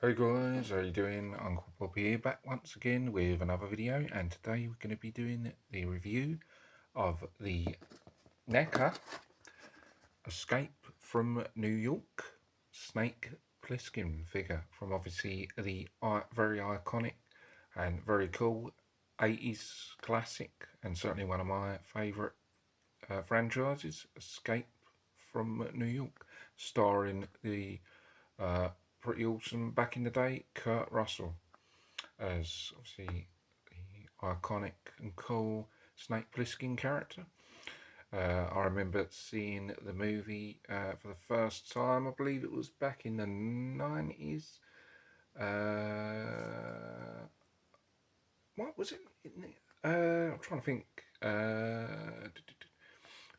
Hey guys, how you doing? Uncle Bob here, back once again with another video, and today we're going to be doing the review of the NECA Escape from New York Snake Plisskin figure from obviously the very iconic and very cool 80s classic, and certainly one of my favourite franchises, Escape from New York, starring the pretty awesome back in the day Kurt Russell as obviously the iconic and cool Snake Plissken character. I remember seeing the movie for the first time. I believe it was back in the 90s. What was it? I'm trying to think. So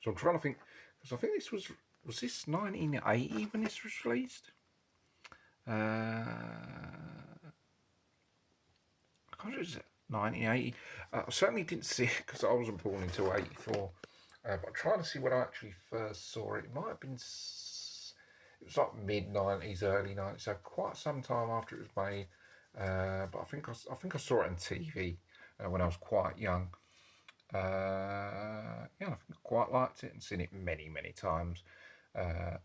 I'm trying to think because I think this was this 1980 when this was released. I can't remember, was it 1980? I certainly didn't see it because I wasn't born until 84. But I'm trying to see when I actually first saw it. It might have been, it was like mid 90s, early 90s, so quite some time after it was made. But I think I saw it on TV when I was quite young. Yeah, I think I quite liked it and seen it many times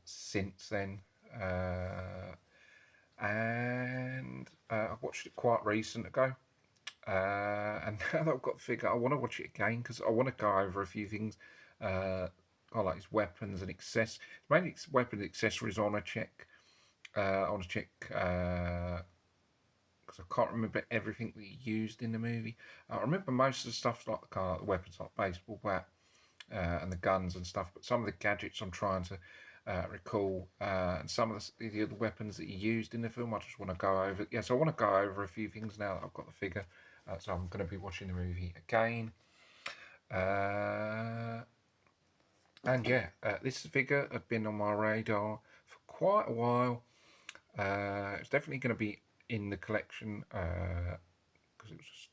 since then. And I watched it quite recent ago. And now that I've got the figure, I want to watch it again because I want to go over a few things. I like his weapons and mainly his weapons and accessories. I want to check. I want to check because I can't remember everything that he used in the movie. I remember most of the stuff like the weapons, like baseball bat and the guns and stuff. But some of the gadgets I'm trying to recall, and some of the other weapons that he used in the film, I just want to go over. Yes, I want to go over a few things now that I've got the figure. So I'm going to be watching the movie again. And yeah, this figure had been on my radar for quite a while. It's definitely going to be in the collection because it was just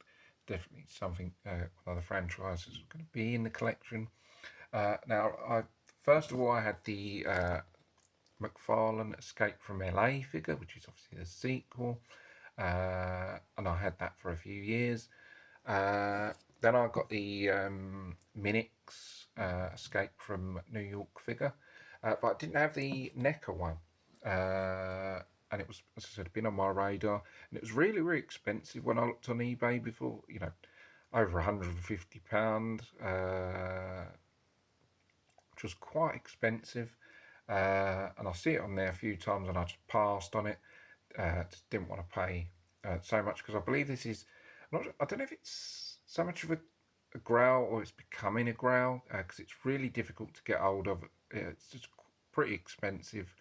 definitely something, one of the franchises was going to be in the collection. Now, first of all, I had the McFarlane Escape from LA figure, which is obviously the sequel, and I had that for a few years. Then I got the Minix Escape from New York figure, but I didn't have the NECA one. And it was, as I said, been on my radar, and it was really expensive when I looked on eBay before. Over £150, which was quite expensive. And I see it on there a few times, and I just passed on it. Just didn't want to pay so much because I believe this is not. I don't know if it's so much of a growl or it's becoming a growl because it's really difficult to get hold of. It's just pretty expensive.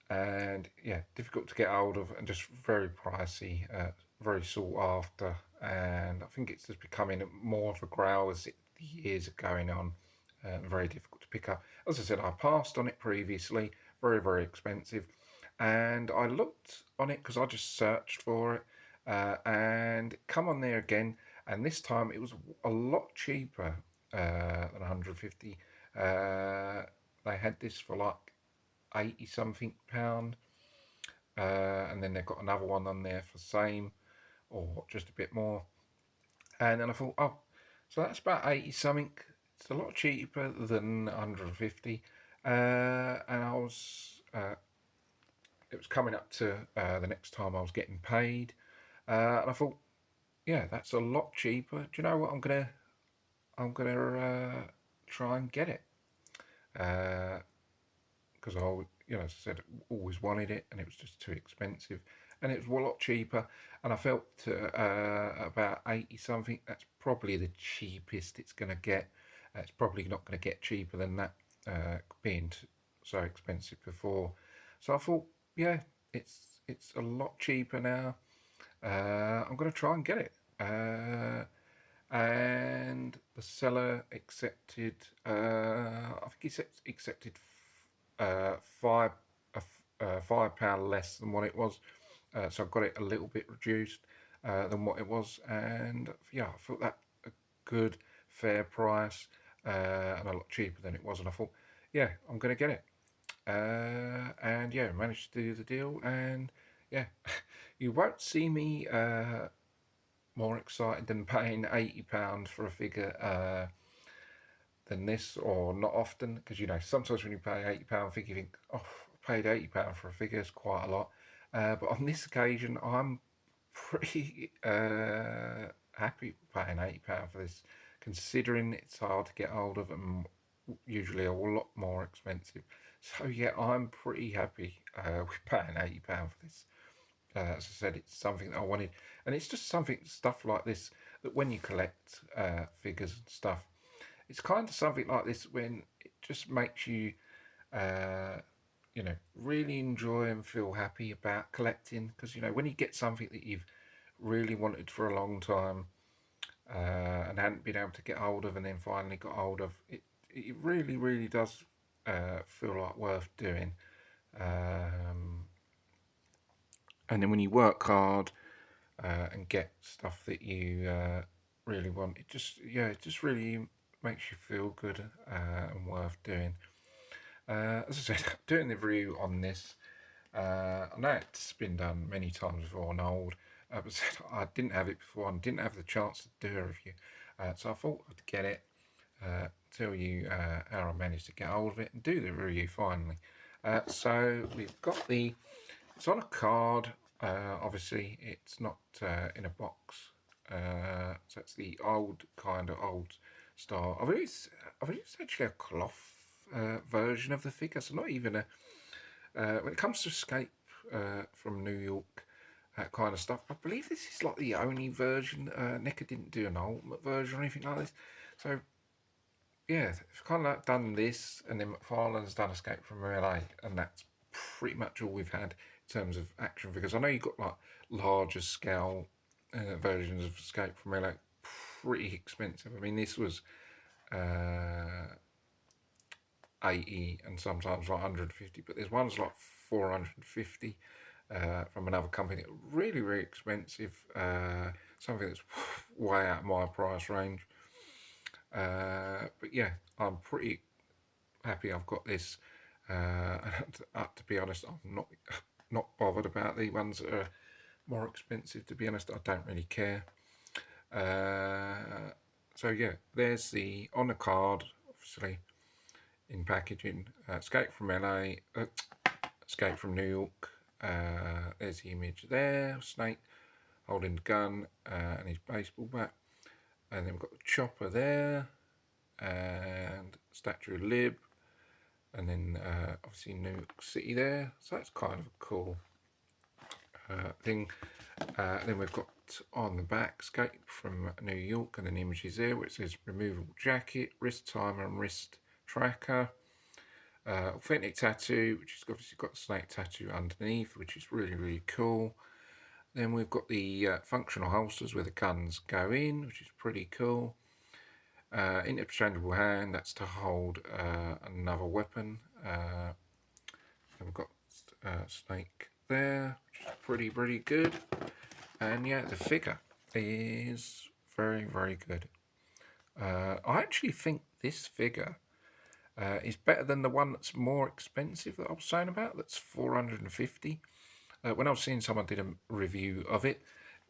And yeah, difficult to get hold of and just very pricey, very sought after. And I think it's just becoming more of a growl as the years are going on. Very difficult to pick up. As I said, I passed on it previously, very expensive. And I looked on it because I just searched for it and come on there again. And this time it was a lot cheaper than 150. They had this for like 80 something pound, and then they've got another one on there for the same or just a bit more. And then I thought, oh, so that's about 80 something. It's a lot cheaper than 150. And I was it was coming up to the next time I was getting paid, and I thought, yeah, that's a lot cheaper. Do you know what? I'm gonna try and get it because as I said, always wanted it, and it was just too expensive, and it was a lot cheaper. And I felt about 80 something. That's probably the cheapest it's going to get. It's probably not going to get cheaper than that, being so expensive before. So I thought, yeah, it's a lot cheaper now. I'm going to try and get it. And the seller accepted. I think he accepted £5 less than what it was. So I got it a little bit reduced than what it was, and yeah, I thought that a good fair price and a lot cheaper than it was, and I thought, yeah, I'm going to get it. And yeah, managed to do the deal. And yeah, you won't see me more excited than paying £80 for a figure than this, or not often, because you know sometimes when you pay £80 figure, you think, oh, I paid £80 for a figure, it's quite a lot. But on this occasion, I'm pretty happy paying £80 for this, considering it's hard to get hold of and usually a lot more expensive. So yeah, I'm pretty happy with paying £80 for this. As I said, it's something that I wanted, and it's just something stuff like this that when you collect figures and stuff, it's kind of something like this when it just makes you, uh, really enjoy and feel happy about collecting. Because you know when you get something that you've really wanted for a long time and hadn't been able to get hold of, and then finally got hold of it, it really, really does feel like worth doing. Um, and then when you work hard and get stuff that you really want, it just really makes you feel good and worth doing. As I said, doing the review on this, I know it's been done many times before on old, but I didn't have it before and didn't have the chance to do a review. So I thought I'd get it, tell you how I managed to get hold of it and do the review finally. So it's on a card. Obviously, it's not in a box. So it's the old kind of old style. I believe it's actually a cloth version of the figure. So not even a. When it comes to Escape from New York, kind of stuff, I believe this is like the only version. NECA didn't do an ultimate version or anything like this. So yeah, they've kind of like done this, and then McFarlane's done Escape from LA, and that's pretty much all we've had in terms of action figures. I know you've got like larger scale versions of Escape from LA, pretty expensive. I mean, this was uh, 80 and sometimes like 150, but there's ones like 450 from another company. Really, really expensive. Something that's way out of my price range. But yeah, I'm pretty happy I've got this. To be honest, I'm not bothered about the ones that are more expensive. To be honest, I don't really care. So yeah, there's the on the card, obviously in packaging. Escape from LA, Escape from New York. There's the image there. Snake holding the gun and his baseball bat, and then we've got the chopper there, and Statue of Lib, and then obviously New York City there. So that's kind of a cool thing. Then we've got on the back Escape from New York, and then images there where it says removable jacket, wrist timer, and wrist tracker. Authentic tattoo, which has obviously got the snake tattoo underneath, which is really, really cool. Then we've got the functional holsters where the guns go in, which is pretty cool. Interchangeable hand, that's to hold another weapon. Then we've got snake there, which is pretty good. And yeah, the figure is very, very good. I actually think this figure is better than the one that's more expensive that I was saying about, that's 450. When I was seeing someone did a review of it,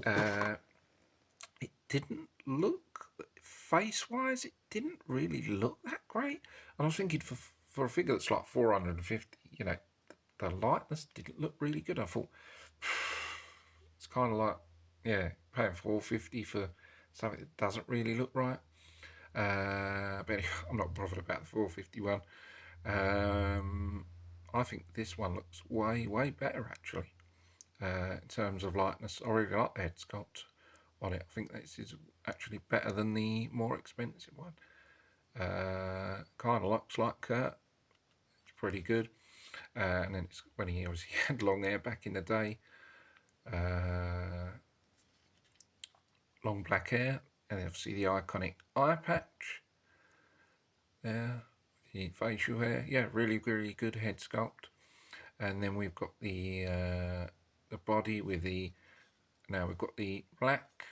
it didn't look, face-wise, it didn't really look that great. And I was thinking for a figure that's like 450, you know, the lightness didn't look really good. I thought it's kind of like, yeah, paying 450 for something that doesn't really look right. But anyway, I'm not bothered about the 451. I think this one looks way better actually. In terms of lightness, I really like the head sculpt on it. I think this is actually better than the more expensive one. Kind of looks like Kurt. It's pretty good. And then it's when he obviously had long hair back in the day. Long black hair. And then obviously the iconic eye patch there. The facial hair. Yeah, really, really good head sculpt. And then we've got the body with the, now we've got the black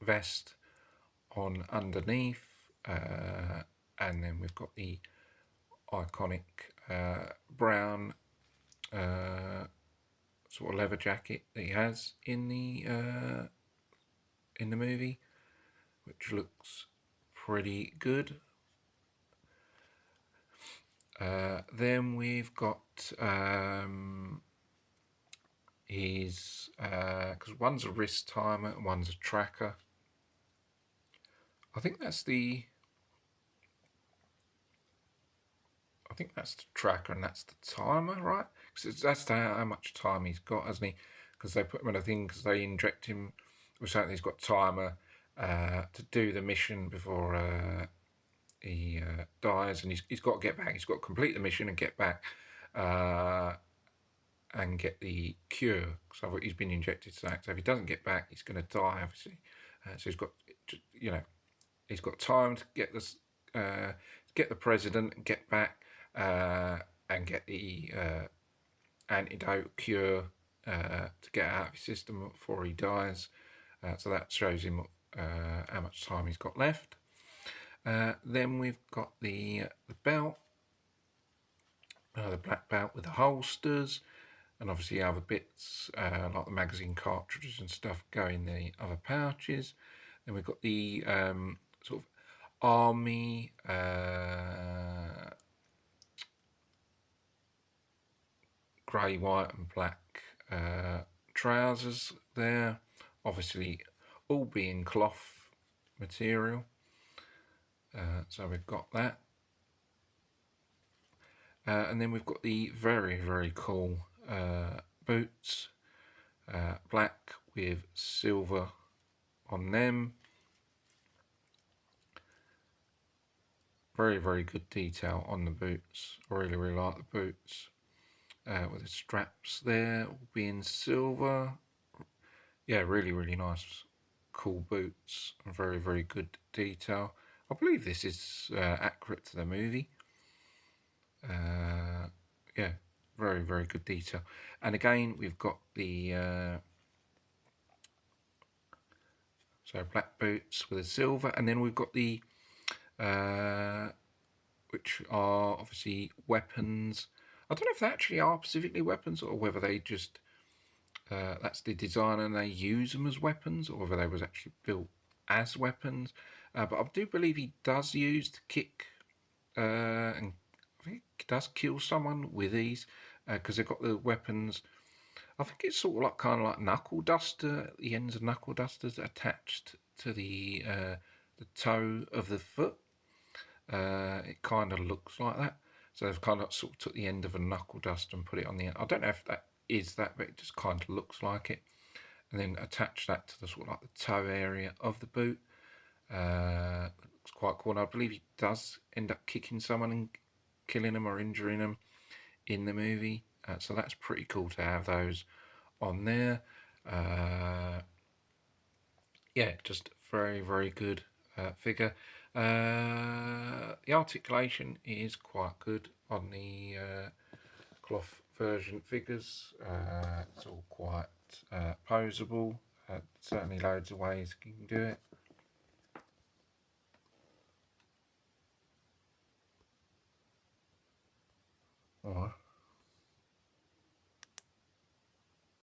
vest on underneath, and and then we've got the iconic brown sort of leather jacket that he has in the movie, which looks pretty good. Then we've got his, because one's a wrist timer and one's a tracker. I think that's the tracker and that's the timer, right? Because that's how much time he's got, hasn't he? Because they put him in a thing because they inject him with something. He's got timer to do the mission before he dies, and he's got to get back. He's got to complete the mission and get back and get the cure. So he's been injected to that. So if he doesn't get back, he's going to die, obviously. So he's got, he's got time to get this, get the president and get back and get the antidote cure to get out of his system before he dies. So that shows him how much time he's got left. Then we've got the belt, the black belt with the holsters, and obviously other bits like the magazine cartridges and stuff go in the other pouches. Then we've got the sort of army grey, white and black trousers there, obviously all being cloth material. So we've got that. And then we've got the very, very cool boots, black with silver on them. Very, very good detail on the boots. I really, really like the boots. With the straps there all being silver. Yeah, really, really nice, cool boots. Very, very good detail. I believe this is accurate to the movie. Yeah, very, very good detail. And again, we've got the so black boots with a silver, and then we've got the which are obviously weapons. I don't know if they actually are specifically weapons or whether they just that's the design and they use them as weapons, or whether they was actually built as weapons. But I do believe he does use the kick and I think he does kill someone with these because they've got the weapons. I think it's sort of like kind of like knuckle duster, the ends of knuckle dusters attached to the toe of the foot. It kind of looks like that. So they've kind of sort of took the end of a knuckle duster and put it on the end. I don't know if that is that, but it just kind of looks like it. And then attach that to the sort of like the toe area of the boot. Looks quite cool. And I believe he does end up kicking someone and killing them or injuring them in the movie. So that's pretty cool to have those on there. Yeah, just very, very good figure. The articulation is quite good on the cloth version figures. It's all quite poseable. Certainly loads of ways you can do it. Alright.